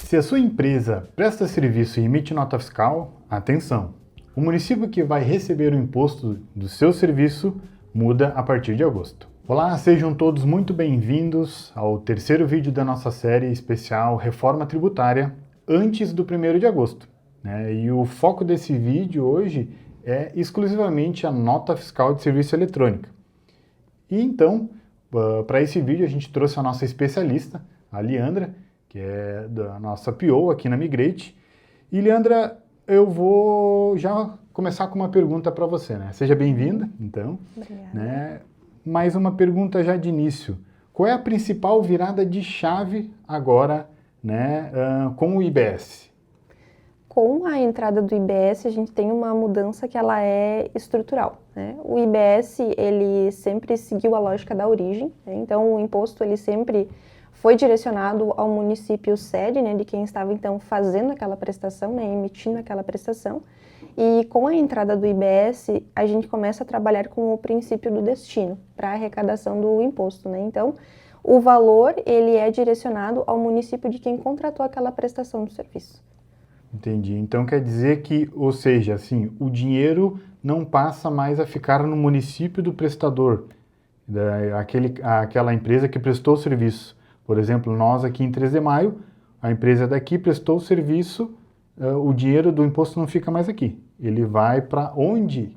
Se a sua empresa presta serviço e emite nota fiscal, atenção! O município que vai receber o imposto do seu serviço muda a partir de agosto. Olá, sejam todos muito bem-vindos ao terceiro vídeo da nossa série especial Reforma Tributária antes do 1º de agosto. E o foco desse vídeo hoje é exclusivamente a nota fiscal de serviço eletrônica. E então, para esse vídeo a gente trouxe a nossa especialista, a Leandra, que é da nossa PO aqui na Migrate. E Leandra, eu vou já começar com uma pergunta para você, né? Seja bem-vinda, então. Obrigada. Mais uma pergunta já de início. Qual é a principal virada de chave agora, com o IBS? Com a entrada do IBS, a gente tem uma mudança que ela é estrutural, né? O IBS, ele sempre seguiu a lógica da origem, né? Então o imposto ele sempre foi direcionado ao município sede, né, de quem estava então fazendo aquela prestação, né, emitindo aquela prestação. E com a entrada do IBS, a gente começa a trabalhar com o princípio do destino para a arrecadação do imposto, né? Então, o valor ele é direcionado ao município de quem contratou aquela prestação do serviço. Entendi. Então quer dizer que, ou seja, assim, o dinheiro não passa mais a ficar no município do prestador, aquela empresa que prestou o serviço. Por exemplo, nós aqui em 3 de Maio, a empresa daqui prestou o serviço, o dinheiro do imposto não fica mais aqui. Ele vai para onde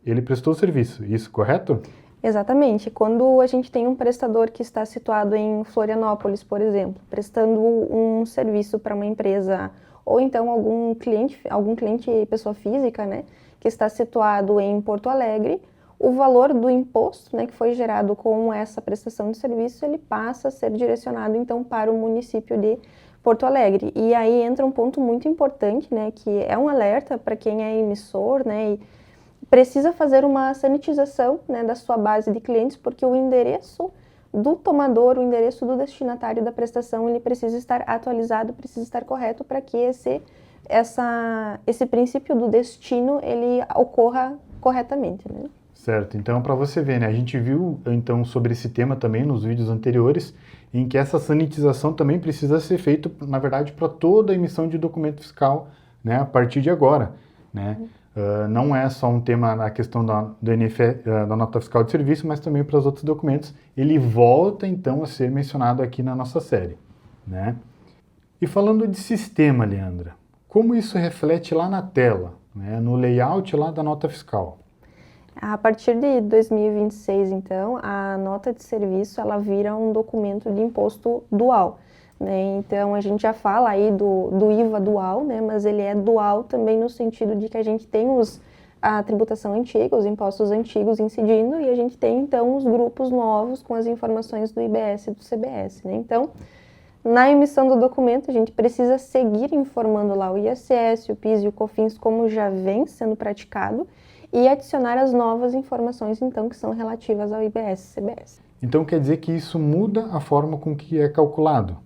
ele prestou o serviço. Isso, correto? Exatamente. Quando a gente tem um prestador que está situado em Florianópolis, por exemplo, prestando um serviço para uma empresa, ou então algum cliente pessoa física, né, que está situado em Porto Alegre, o valor do imposto, né, que foi gerado com essa prestação de serviço, ele passa a ser direcionado então para o município de Porto Alegre. E aí entra um ponto muito importante, né, que é um alerta para quem é emissor, né, e precisa fazer uma sanitização, né, da sua base de clientes, porque o endereço do tomador, o endereço do destinatário da prestação, ele precisa estar atualizado, precisa estar correto para que esse princípio do destino ele ocorra corretamente, né? Certo. Então, para você ver, né, a gente viu então sobre esse tema também nos vídeos anteriores, em que essa sanitização também precisa ser feita, na verdade, para toda a emissão de documento fiscal, né, a partir de agora, né? Não é só um tema na questão do NF, da nota fiscal de serviço, mas também para os outros documentos. Ele volta, então, a ser mencionado aqui na nossa série, né? E falando de sistema, Leandra, como isso reflete lá na tela, né, no layout lá da nota fiscal? A partir de 2026, então, a nota de serviço, ela vira um documento de imposto dual, né? Então, a gente já fala aí do IVA dual, né? Mas ele é dual também no sentido de que a gente tem a tributação antiga, os impostos antigos incidindo, e a gente tem, então, os grupos novos com as informações do IBS e do CBS, né? Então, na emissão do documento, a gente precisa seguir informando lá o ISS, o PIS e o COFINS, como já vem sendo praticado, e adicionar as novas informações, então, que são relativas ao IBS e CBS. Então quer dizer que isso muda a forma com que é calculado?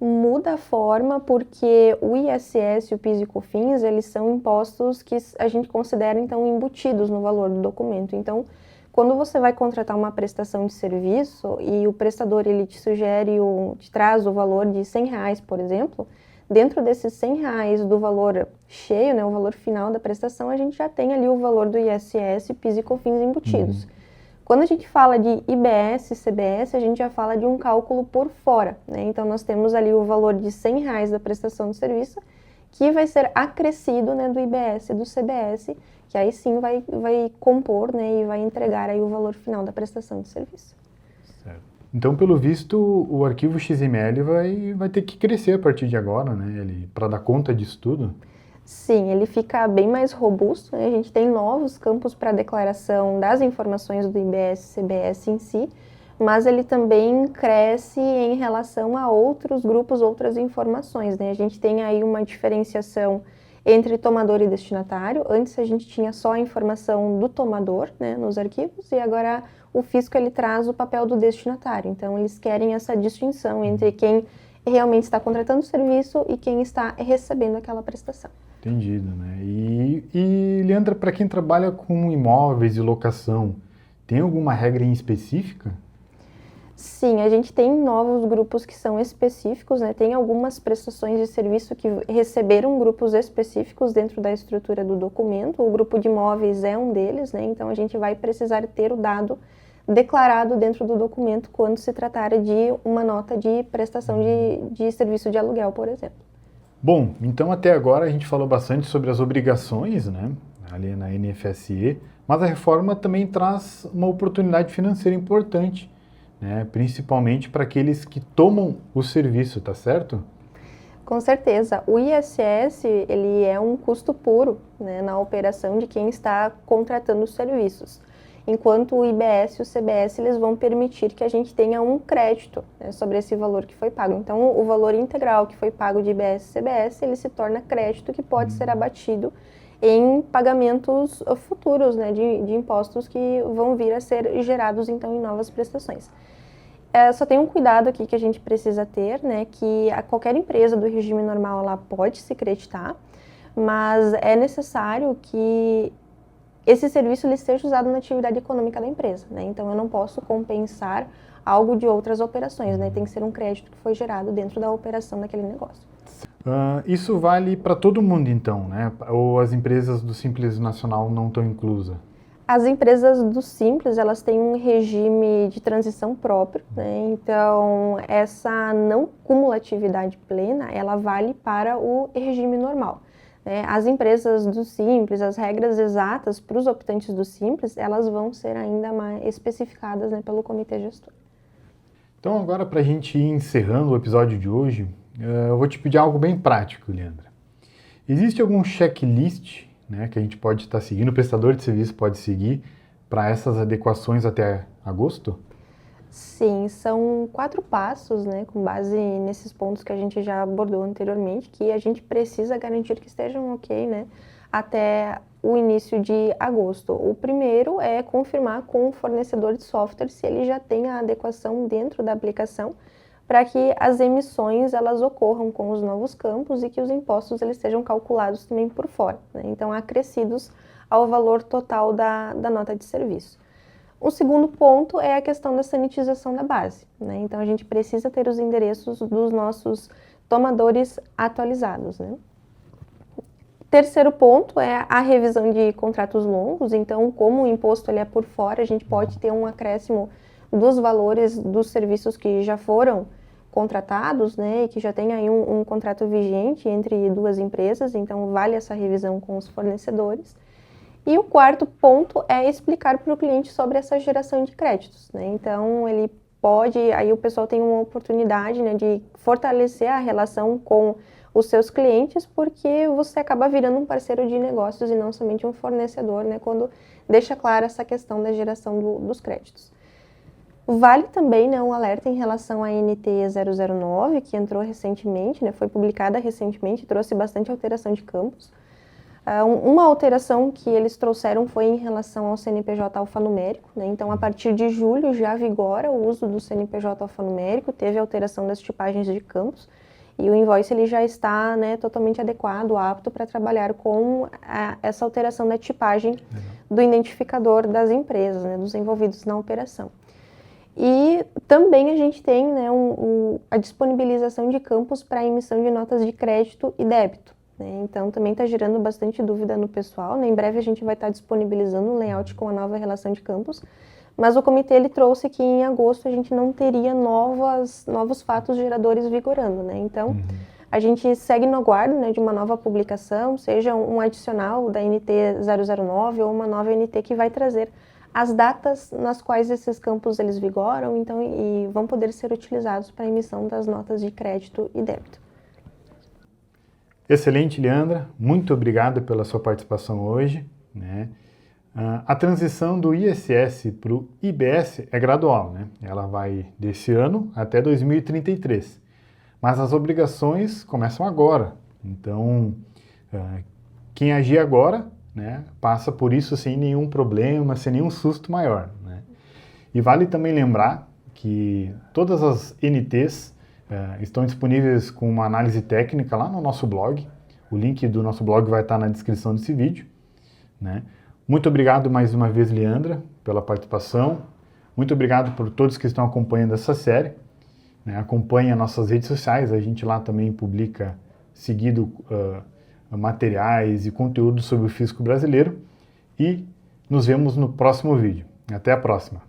Muda a forma porque o ISS, o PIS e o COFINS, eles são impostos que a gente considera, então, embutidos no valor do documento. Então, quando você vai contratar uma prestação de serviço e o prestador ele te te traz o valor de R$100, por exemplo, dentro desses R$100 do valor cheio, né, o valor final da prestação, a gente já tem ali o valor do ISS, PIS e COFINS embutidos. Quando a gente fala de IBS e CBS, a gente já fala de um cálculo por fora, né? Então, nós temos ali o valor de R$100 da prestação de serviço, que vai ser acrescido, né, do IBS e do CBS, que aí sim vai compor, né, e vai entregar aí o valor final da prestação de serviço. Certo. Então, pelo visto, o arquivo XML vai ter que crescer a partir de agora, né, para dar conta disso tudo? Sim, ele fica bem mais robusto, né? A gente tem novos campos para declaração das informações do IBS e CBS em si, mas ele também cresce em relação a outros grupos, outras informações, né? A gente tem aí uma diferenciação entre tomador e destinatário. Antes a gente tinha só a informação do tomador, né, nos arquivos, e agora o fisco ele traz o papel do destinatário. Então eles querem essa distinção entre quem realmente está contratando o serviço e quem está recebendo aquela prestação. Entendido, né? E Leandra, para quem trabalha com imóveis e locação, tem alguma regra em específica? Sim, a gente tem novos grupos que são específicos, né? Tem algumas prestações de serviço que receberam grupos específicos dentro da estrutura do documento. O grupo de imóveis é um deles, né? Então a gente vai precisar ter o dado declarado dentro do documento quando se tratar de uma nota de prestação de serviço de aluguel, por exemplo. Bom, então até agora a gente falou bastante sobre as obrigações, né, ali na NFSE, mas a reforma também traz uma oportunidade financeira importante, né, principalmente para aqueles que tomam o serviço, tá certo? Com certeza, o ISS ele é um custo puro, né, na operação de quem está contratando os serviços, enquanto o IBS e o CBS eles vão permitir que a gente tenha um crédito, né, sobre esse valor que foi pago. Então, o valor integral que foi pago de IBS e CBS ele se torna crédito que pode ser abatido em pagamentos futuros, né, de impostos que vão vir a ser gerados então em novas prestações. Só tem um cuidado aqui que a gente precisa ter, né, que qualquer empresa do regime normal ela pode se creditar, mas é necessário que esse serviço ele esteja usado na atividade econômica da empresa, né? Então eu não posso compensar algo de outras operações, né? Tem que ser um crédito que foi gerado dentro da operação daquele negócio. Isso vale para todo mundo então, né? Ou as empresas do Simples Nacional não estão inclusas? As empresas do Simples, elas têm um regime de transição próprio, né? Então, essa não cumulatividade plena, ela vale para o regime normal, né? As empresas do Simples, as regras exatas para os optantes do Simples, elas vão ser ainda mais especificadas, né, pelo comitê gestor. Então agora para a gente ir encerrando o episódio de hoje, eu vou te pedir algo bem prático, Leandra. Existe algum checklist, né, que a gente pode estar seguindo, o prestador de serviço pode seguir para essas adequações até agosto? Sim, são 4 passos, né, com base nesses pontos que a gente já abordou anteriormente, que a gente precisa garantir que estejam ok, né, até o início de agosto. O primeiro é confirmar com o fornecedor de software se ele já tem a adequação dentro da aplicação para que as emissões elas ocorram com os novos campos e que os impostos eles sejam calculados também por fora, né? Então acrescidos ao valor total da nota de serviço. O segundo ponto é a questão da sanitização da base, né? Então a gente precisa ter os endereços dos nossos tomadores atualizados, né? Terceiro ponto é a revisão de contratos longos. Então, como o imposto ele é por fora, a gente pode ter um acréscimo dos valores dos serviços que já foram contratados, né, e que já tem aí um contrato vigente entre duas empresas, então vale essa revisão com os fornecedores. E o quarto ponto é explicar para o cliente sobre essa geração de créditos, né, então ele pode, aí o pessoal tem uma oportunidade, né, de fortalecer a relação com os seus clientes, porque você acaba virando um parceiro de negócios e não somente um fornecedor, né, quando deixa clara essa questão da geração dos créditos. Vale também, né, um alerta em relação à NT 009, que entrou recentemente, né, foi publicada recentemente, trouxe bastante alteração de campos. Uma alteração que eles trouxeram foi em relação ao CNPJ alfanumérico, né, então a partir de julho já vigora o uso do CNPJ alfanumérico, teve alteração das tipagens de campos, e o invoice ele já está, né, totalmente adequado, apto para trabalhar com essa alteração da tipagem do identificador das empresas, né, dos envolvidos na operação. E também a gente tem, né, a disponibilização de campos para emissão de notas de crédito e débito, né? Então também está gerando bastante dúvida no pessoal, né? Em breve a gente vai estar disponibilizando um layout com a nova relação de campos, mas o comitê ele trouxe que em agosto a gente não teria novos fatos geradores vigorando, né? Então a gente segue no aguardo, né, de uma nova publicação, seja um adicional da NT 009 ou uma nova NT que vai trazer as datas nas quais esses campos eles vigoram, então, e vão poder ser utilizados para a emissão das notas de crédito e débito. Excelente, Leandra. Muito obrigado pela sua participação hoje, né? A transição do ISS para o IBS é gradual, né? Ela vai desse ano até 2033. Mas as obrigações começam agora. Então, quem agir agora, né, passa por isso sem nenhum problema, sem nenhum susto maior, né? E vale também lembrar que todas as NTs estão disponíveis com uma análise técnica lá no nosso blog. O link do nosso blog vai estar na descrição desse vídeo, né? Muito obrigado mais uma vez, Leandra, pela participação. Muito obrigado por todos que estão acompanhando essa série. Acompanhe as nossas redes sociais, a gente lá também publica seguido materiais e conteúdo sobre o fisco brasileiro. E nos vemos no próximo vídeo. Até a próxima!